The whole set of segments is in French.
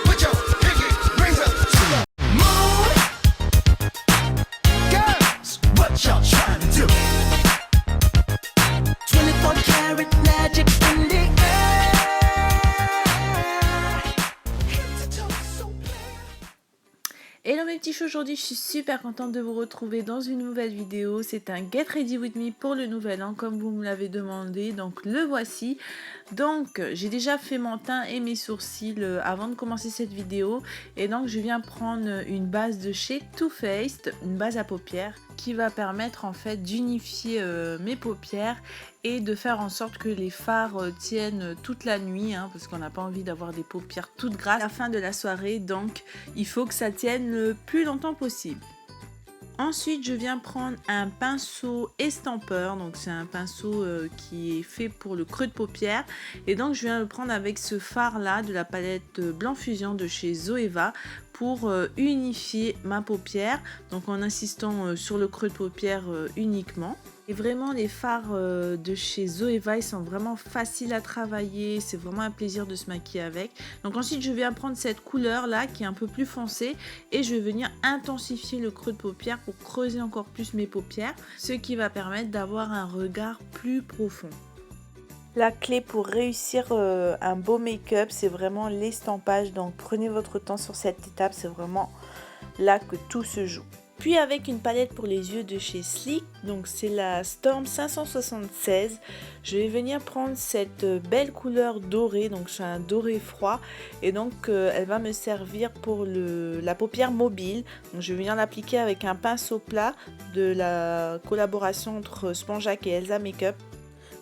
Put your pinky rings up to the moon. Girls, what y'all trying to do? 24 karat magic in the air. Head to toe, so Hello mes petits choux, aujourd'hui je suis super contente de vous retrouver dans une nouvelle vidéo. C'est un Get Ready With Me pour le nouvel an comme vous me l'avez demandé, donc le voici. Donc j'ai déjà fait mon teint et mes sourcils avant de commencer cette vidéo. Et donc je viens prendre une base de chez Too Faced, une base à paupières qui va permettre en fait d'unifier mes paupières et de faire en sorte que les fards tiennent toute la nuit, hein, parce qu'on n'a pas envie d'avoir des paupières toutes grasses à la fin de la soirée, donc il faut que ça tienne le plus longtemps possible. Ensuite, je viens prendre un pinceau estampeur, donc c'est un pinceau qui est fait pour le creux de paupière, et donc je viens le prendre avec ce fard là de la palette Blanc Fusion de chez Zoeva pour unifier ma paupière, donc en insistant sur le creux de paupière uniquement. Et vraiment les fards de chez Zoeva, ils sont vraiment faciles à travailler, c'est vraiment un plaisir de se maquiller avec. Donc ensuite je viens prendre cette couleur là qui est un peu plus foncée et je vais venir intensifier le creux de paupière pour creuser encore plus mes paupières, ce qui va permettre d'avoir un regard plus profond. La clé pour réussir un beau make-up, c'est vraiment l'estampage, donc prenez votre temps sur cette étape, c'est vraiment là que tout se joue. Puis avec une palette pour les yeux de chez Sleek, donc c'est la Storm 576, je vais venir prendre cette belle couleur dorée, donc c'est un doré froid, et donc elle va me servir pour la paupière mobile. Donc je vais venir l'appliquer avec un pinceau plat de la collaboration entre Spongeac et Elsa Makeup.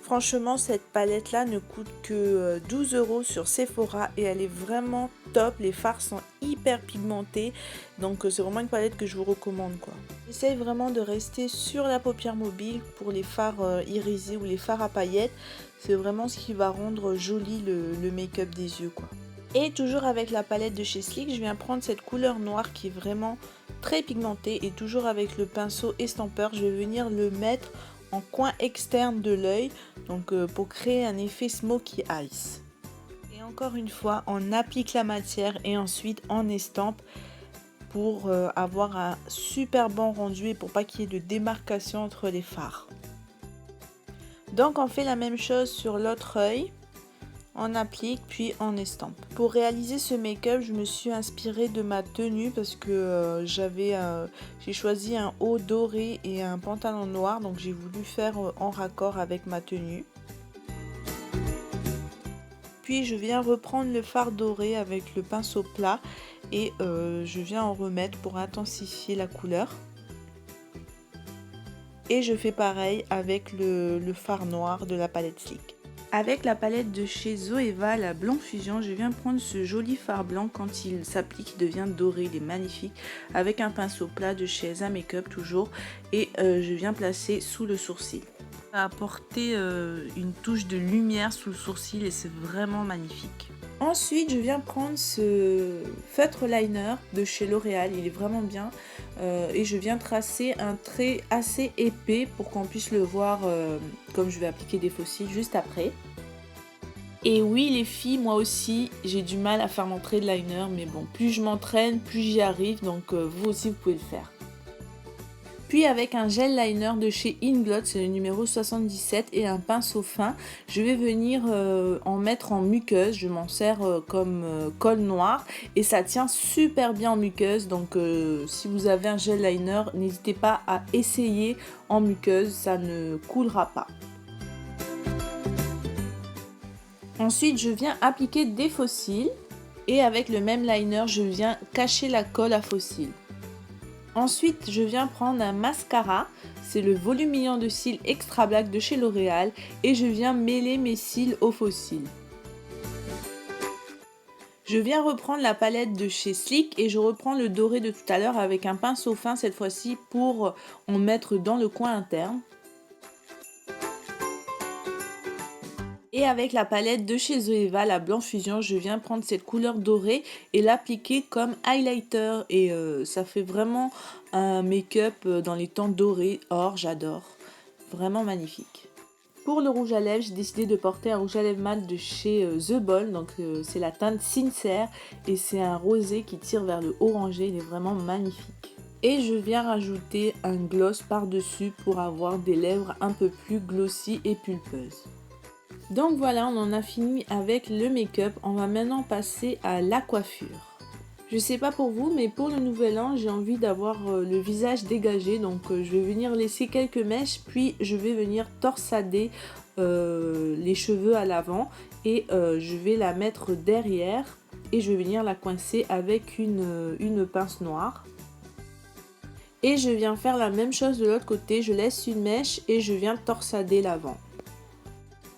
Franchement, cette palette là ne coûte que 12 € sur Sephora et elle est vraiment top. Les fards sont hyper pigmentés, donc c'est vraiment une palette que je vous recommande quoi. J'essaye vraiment de rester sur la paupière mobile pour les fards irisés ou les fards à paillettes. C'est vraiment ce qui va rendre joli le make-up des yeux quoi. Et toujours avec la palette de chez Sleek, je viens prendre cette couleur noire qui est vraiment très pigmentée et toujours avec le pinceau estampeur, je vais venir le mettre en coin externe de l'œil, donc pour créer un effet smoky eyes. Et encore une fois, on applique la matière et ensuite on estampe pour avoir un super bon rendu et pour pas qu'il y ait de démarcation entre les fards. Donc on fait la même chose sur l'autre œil. On applique puis on estampe. Pour réaliser ce make-up, je me suis inspirée de ma tenue parce que j'ai choisi un haut doré et un pantalon noir, donc j'ai voulu faire en raccord avec ma tenue. Puis je viens reprendre le fard doré avec le pinceau plat et je viens en remettre pour intensifier la couleur. Et je fais pareil avec le fard noir de la palette Sleek. Avec la palette de chez Zoeva, la Blanc Fusion, je viens prendre ce joli fard blanc. Quand il s'applique, il devient doré, il est magnifique. Avec un pinceau plat de chez Elsa Makeup toujours. Et je viens placer sous le sourcil. Ça va apporter une touche de lumière sous le sourcil et c'est vraiment magnifique. Ensuite, je viens prendre ce feutre liner de chez L'Oréal, il est vraiment bien. Et je viens tracer un trait assez épais pour qu'on puisse le voir comme je vais appliquer des faux cils juste après. Et oui les filles, moi aussi j'ai du mal à faire mon trait de liner, mais bon, plus je m'entraîne, plus j'y arrive, donc vous aussi vous pouvez le faire. Puis avec un gel liner de chez Inglot, c'est le numéro 77, et un pinceau fin, je vais venir en mettre en muqueuse. Je m'en sers comme colle noir et ça tient super bien en muqueuse. Donc si vous avez un gel liner, n'hésitez pas à essayer en muqueuse, ça ne coulera pas. Ensuite, je viens appliquer des faux cils et avec le même liner, je viens cacher la colle à faux cils. Ensuite, je viens prendre un mascara, c'est le volumilant de cils Extra Black de chez L'Oréal et je viens mêler mes cils aux faux cils. Je viens reprendre la palette de chez Sleek et je reprends le doré de tout à l'heure avec un pinceau fin cette fois-ci pour en mettre dans le coin interne. Et avec la palette de chez Zoeva, la Blanc Fusion, je viens prendre cette couleur dorée et l'appliquer comme highlighter. Et ça fait vraiment un make-up dans les tons dorés. Or, j'adore. Vraiment magnifique. Pour le rouge à lèvres, j'ai décidé de porter un rouge à lèvres mat de chez The Ball. Donc c'est la teinte Sincère et c'est un rosé qui tire vers le orangé. Il est vraiment magnifique. Et je viens rajouter un gloss par-dessus pour avoir des lèvres un peu plus glossy et pulpeuses. Donc voilà, on en a fini avec le make-up. On va maintenant passer à la coiffure. Je sais pas pour vous, mais pour le nouvel an, j'ai envie d'avoir le visage dégagé. Donc je vais venir laisser quelques mèches, puis je vais venir torsader les cheveux à l'avant. Et je vais la mettre derrière. Et je vais venir la coincer avec une pince noire. Et je viens faire la même chose de l'autre côté. Je laisse une mèche et je viens torsader l'avant.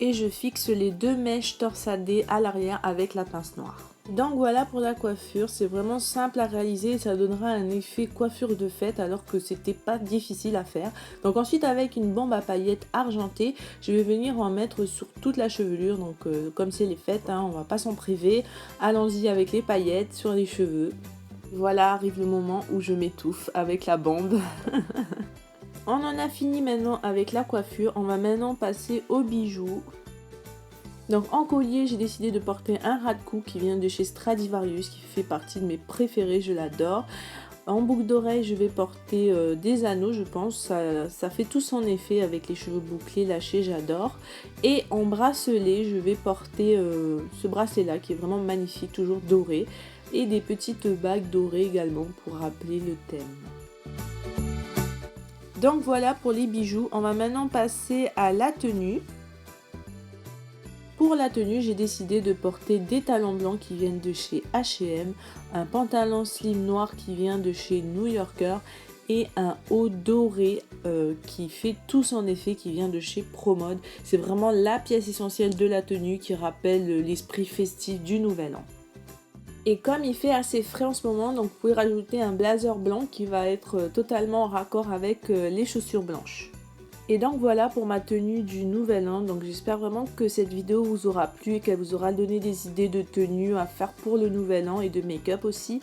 Et je fixe les deux mèches torsadées à l'arrière avec la pince noire. Donc voilà pour la coiffure, c'est vraiment simple à réaliser et ça donnera un effet coiffure de fête alors que c'était pas difficile à faire. Donc ensuite avec une bombe à paillettes argentée, je vais venir en mettre sur toute la chevelure. Donc comme c'est les fêtes, hein, on va pas s'en priver, allons-y avec les paillettes sur les cheveux. Voilà arrive le moment où je m'étouffe avec la bombe. On en a fini maintenant avec la coiffure, on va maintenant passer aux bijoux. Donc en collier, j'ai décidé de porter un ras de cou qui vient de chez Stradivarius, qui fait partie de mes préférés, je l'adore. En boucle d'oreille, je vais porter des anneaux, je pense, ça fait tout son effet avec les cheveux bouclés, lâchés, j'adore. Et en bracelet, je vais porter ce bracelet-là qui est vraiment magnifique, toujours doré. Et des petites bagues dorées également pour rappeler le thème. Donc voilà pour les bijoux, on va maintenant passer à la tenue. Pour la tenue, j'ai décidé de porter des talons blancs qui viennent de chez H&M, un pantalon slim noir qui vient de chez New Yorker et un haut doré qui fait tout son effet qui vient de chez Promode. C'est vraiment la pièce essentielle de la tenue qui rappelle l'esprit festif du nouvel an. Et comme il fait assez frais en ce moment, donc vous pouvez rajouter un blazer blanc qui va être totalement en raccord avec les chaussures blanches. Et donc voilà pour ma tenue du nouvel an. Donc j'espère vraiment que cette vidéo vous aura plu et qu'elle vous aura donné des idées de tenues à faire pour le nouvel an et de make-up aussi.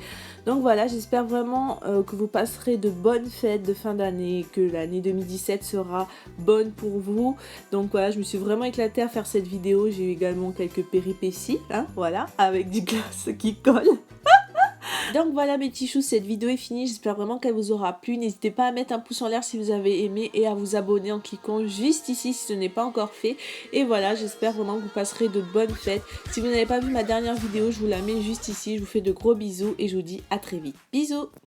Donc voilà, j'espère vraiment que vous passerez de bonnes fêtes de fin d'année et que l'année 2017 sera bonne pour vous. Donc voilà, je me suis vraiment éclatée à faire cette vidéo. J'ai eu également quelques péripéties, hein, voilà, avec du glace qui colle. Donc voilà mes petits choux, cette vidéo est finie, j'espère vraiment qu'elle vous aura plu. N'hésitez pas à mettre un pouce en l'air si vous avez aimé et à vous abonner en cliquant juste ici si ce n'est pas encore fait. Et voilà, j'espère vraiment que vous passerez de bonnes fêtes. Si vous n'avez pas vu ma dernière vidéo, je vous la mets juste ici. Je vous fais de gros bisous et je vous dis à très vite. Bisous!